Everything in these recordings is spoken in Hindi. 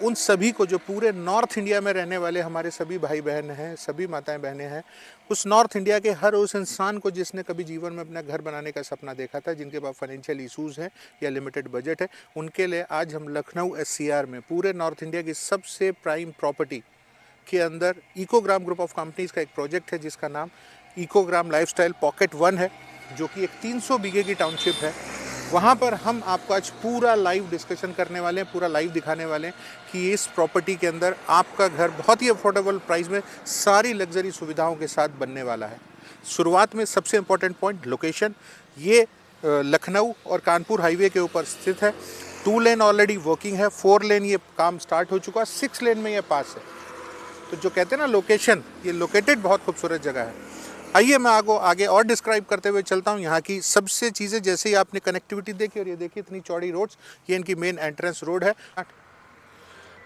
उन सभी को, जो पूरे नॉर्थ इंडिया में रहने वाले हमारे सभी भाई बहन हैं, सभी माताएं बहनें हैं, उस नॉर्थ इंडिया के हर उस इंसान को जिसने कभी जीवन में अपना घर बनाने का सपना देखा था, जिनके पास फाइनेंशियल इशूज़ हैं या लिमिटेड बजट है, उनके लिए आज हम लखनऊ एससीआर में पूरे नॉर्थ इंडिया की सबसे प्राइम प्रॉपर्टी के अंदर इकोग्राम ग्रुप ऑफ कंपनीज़ का एक प्रोजेक्ट है जिसका नाम इकोग्राम लाइफस्टाइल पॉकेट 1 है, जो कि एक 300 बीघे की टाउनशिप है। वहाँ पर हम आपको आज पूरा लाइव डिस्कशन करने वाले हैं, पूरा लाइव दिखाने वाले हैं कि इस प्रॉपर्टी के अंदर आपका घर बहुत ही अफोर्डेबल प्राइस में सारी लग्जरी सुविधाओं के साथ बनने वाला है। शुरुआत में सबसे इम्पोर्टेंट पॉइंट लोकेशन, ये लखनऊ और कानपुर हाईवे के ऊपर स्थित है। 2 लेन ऑलरेडी वर्किंग है, 4 लेन ये काम स्टार्ट हो चुका है, 6 लेन में ये पास है। तो जो कहते हैं ना लोकेशन, ये लोकेटेड बहुत खूबसूरत जगह है। आइए मैं आगे और डिस्क्राइब करते हुए चलता हूँ यहाँ की सबसे चीज़ें। जैसे ही आपने कनेक्टिविटी देखी और ये देखिए इतनी चौड़ी रोड्स, ये इनकी मेन एंट्रेंस रोड है।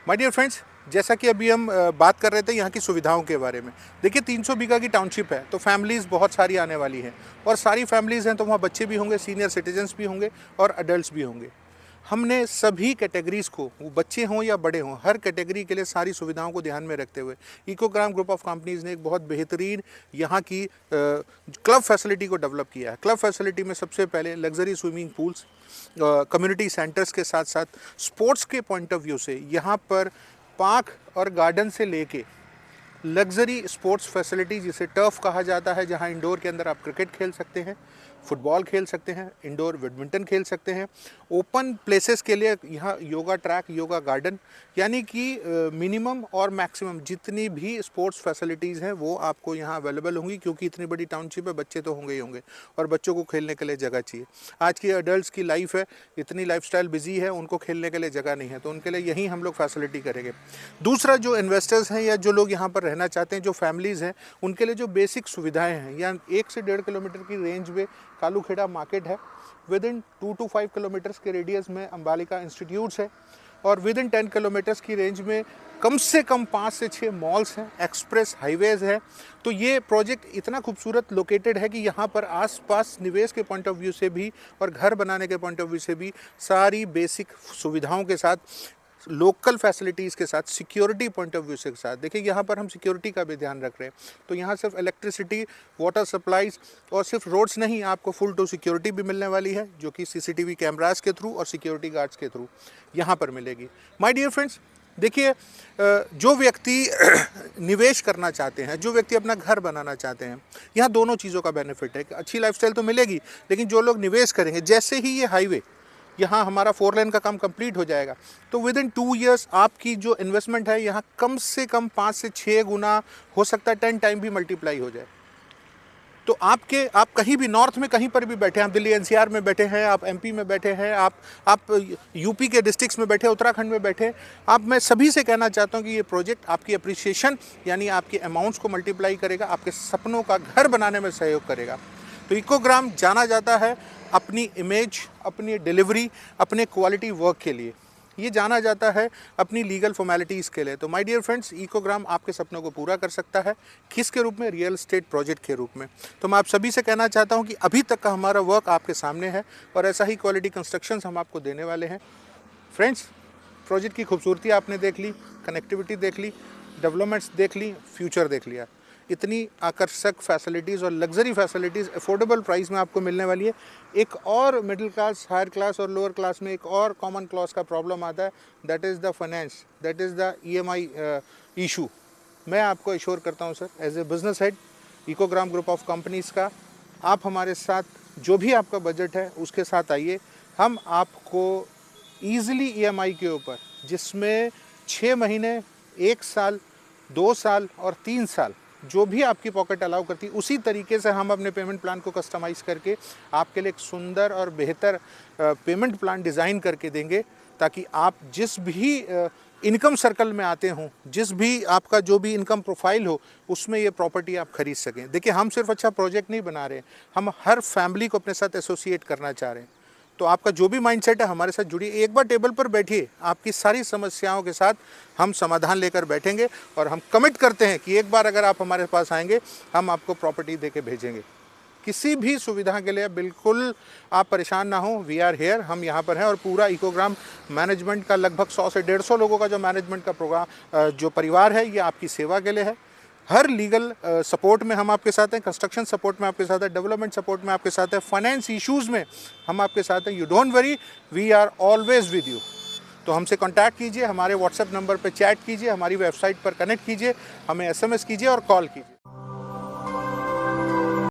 माय डियर फ्रेंड्स, जैसा कि अभी हम बात कर रहे थे यहाँ की सुविधाओं के बारे में। देखिए 300 बीघा की टाउनशिप है, तो फैमिलीज़ बहुत सारी आने वाली हैं, और सारी फैमिलीज़ हैं तो वहाँ बच्चे भी होंगे, सीनियर सिटीजन्स भी होंगे और अडल्ट भी होंगे। हमने सभी कैटेगरीज़ को, वो बच्चे हों या बड़े हों, हर कैटेगरी के लिए सारी सुविधाओं को ध्यान में रखते हुए इकोग्राम ग्रुप ऑफ कंपनीज़ ने एक बहुत बेहतरीन यहाँ की क्लब फैसिलिटी को डेवलप किया है। क्लब फैसिलिटी में सबसे पहले luxury swimming pools, community centres के साथ साथ स्पोर्ट्स के पॉइंट ऑफ व्यू से यहाँ पर पार्क और गार्डन से लेके लग्जरी स्पोर्ट्स फैसिलिटी, जिसे टर्फ कहा जाता है, जहां इंडोर के अंदर आप क्रिकेट खेल सकते हैं, फुटबॉल खेल सकते हैं, इंडोर बैडमिंटन खेल सकते हैं। ओपन प्लेसेस के लिए यहाँ योगा ट्रैक, योगा गार्डन, यानी कि मिनिमम और मैक्सिमम जितनी भी स्पोर्ट्स फैसिलिटीज़ हैं वो आपको यहाँ अवेलेबल होंगी, क्योंकि इतनी बड़ी टाउनशिप है, बच्चे तो होंगे ही होंगे और बच्चों को खेलने के लिए जगह चाहिए। आज की अडल्ट्स की लाइफ है, इतनी लाइफस्टाइल बिजी है, उनको खेलने के लिए जगह नहीं है, तो उनके लिए यहीं हम लोग फैसिलिटी करेंगे। दूसरा, जो इन्वेस्टर्स हैं या जो लोग यहाँ पर रहना चाहते हैं, जो फैमिलीज़ हैं, उनके लिए जो बेसिक सुविधाएं हैं, या 1 से 1.5 किलोमीटर की रेंज में कालूखेड़ा मार्केट है, विद इन 2 to 5 किलोमीटर्स के रेडियस में अंबालिका इंस्टीट्यूट्स है, और विद इन 10 किलोमीटर्स की रेंज में कम से कम 5 से 6 मॉल्स हैं, एक्सप्रेस हाईवेज़ है। तो ये प्रोजेक्ट इतना खूबसूरत लोकेटेड है कि यहाँ पर आसपास निवेश के पॉइंट ऑफ व्यू से भी और घर बनाने के पॉइंट ऑफ व्यू से भी सारी बेसिक सुविधाओं के साथ, लोकल फैसिलिटीज़ के साथ, सिक्योरिटी पॉइंट ऑफ व्यू से साथ, देखिए यहाँ पर हम सिक्योरिटी का भी ध्यान रख रहे हैं। तो यहाँ सिर्फ इलेक्ट्रिसिटी, वाटर सप्लाईज और सिर्फ रोड्स नहीं, आपको फुल टू सिक्योरिटी भी मिलने वाली है, जो कि सीसीटीवी कैमरास के थ्रू और सिक्योरिटी गार्ड्स के थ्रू यहाँ पर मिलेगी। माय डियर फ्रेंड्स, देखिए जो व्यक्ति निवेश करना चाहते हैं, जो व्यक्ति अपना घर बनाना चाहते हैं, यहाँ दोनों चीज़ों का बेनिफिट है कि अच्छी लाइफस्टाइल तो मिलेगी, लेकिन जो लोग निवेश करेंगे, जैसे ही ये हाईवे, यहाँ हमारा 4 लेन का काम कंप्लीट हो जाएगा, तो विद इन 2 ईयर्स आपकी जो इन्वेस्टमेंट है यहाँ कम से कम 5 से 6 गुना, हो सकता है 10 टाइम भी मल्टीप्लाई हो जाए। तो आप कहीं भी नॉर्थ में कहीं पर भी बैठे हैं, आप दिल्ली एनसीआर में बैठे हैं, आप एमपी में बैठे हैं, आप यूपी के डिस्ट्रिक्ट्स में बैठे, उत्तराखंड में बैठे, मैं सभी से कहना चाहता हूँ कि ये प्रोजेक्ट आपकी अप्रिसिएशन, यानी आपके अमाउंट्स को मल्टीप्लाई करेगा, आपके सपनों का घर बनाने में सहयोग करेगा। तो इकोग्राम जाना जाता है अपनी इमेज, अपनी डिलीवरी, अपने क्वालिटी वर्क के लिए, ये जाना जाता है अपनी लीगल फॉर्मेलिटीज़ के लिए। तो माय डियर फ्रेंड्स, इकोग्राम आपके सपनों को पूरा कर सकता है, किसके रूप में? रियल एस्टेट प्रोजेक्ट के रूप में। तो मैं आप सभी से कहना चाहता हूं कि अभी तक का हमारा वर्क आपके सामने है, और ऐसा ही क्वालिटी कंस्ट्रक्शंस हम आपको देने वाले हैं। फ्रेंड्स, प्रोजेक्ट की खूबसूरती आपने देख ली, कनेक्टिविटी देख ली, डेवलपमेंट्स देख ली, फ्यूचर देख लिया। इतनी आकर्षक फैसिलिटीज़ और लग्जरी फैसिलिटीज़ अफोर्डेबल प्राइस में आपको मिलने वाली है। एक और मिडिल क्लास, हायर क्लास और लोअर क्लास में एक और कॉमन क्लॉज का प्रॉब्लम आता है, that is the finance, that is the EMI issue. मैं आपको एश्योर करता हूं sir, as a business head Ecogram group of companies का, आप हमारे साथ जो भी आपका बजट है उसके साथ आइए। हम आपको ईज़िली EMI के ऊपर, जिसमें 6 महीने, 1 साल, 2 साल और 3 साल, जो भी आपकी पॉकेट अलाउ करती है, उसी तरीके से हम अपने पेमेंट प्लान को कस्टमाइज़ करके आपके लिए एक सुंदर और बेहतर पेमेंट प्लान डिज़ाइन करके देंगे, ताकि आप जिस भी इनकम सर्कल में आते हों, जिस भी आपका जो भी इनकम प्रोफाइल हो, उसमें ये प्रॉपर्टी आप खरीद सकें। देखिए, हम सिर्फ अच्छा प्रोजेक्ट नहीं बना रहे हैं, हम हर फैमिली को अपने साथ एसोसिएट करना चाह रहे हैं। तो आपका जो भी माइंडसेट है हमारे साथ जुड़िए, एक बार टेबल पर बैठिए, आपकी सारी समस्याओं के साथ हम समाधान लेकर बैठेंगे, और हम कमिट करते हैं कि एक बार अगर आप हमारे पास आएंगे, हम आपको प्रॉपर्टी देके भेजेंगे। किसी भी सुविधा के लिए बिल्कुल आप परेशान ना हो, वी आर हेयर, हम यहाँ पर हैं। और पूरा इकोग्राम मैनेजमेंट का लगभग 100 से 150 लोगों का जो मैनेजमेंट का प्रोग्राम जो परिवार है, ये आपकी सेवा के लिए है। हर लीगल सपोर्ट में हम आपके साथ हैं, कंस्ट्रक्शन सपोर्ट में आपके साथ हैं, डेवलपमेंट सपोर्ट में आपके साथ हैं, फाइनेंस इश्यूज़ में हम आपके साथ हैं। You don't worry, we are always with you. तो हमसे कांटेक्ट कीजिए, हमारे व्हाट्सएप नंबर पर चैट कीजिए, हमारी वेबसाइट पर कनेक्ट कीजिए, हमें SMS कीजिए और कॉल कीजिए।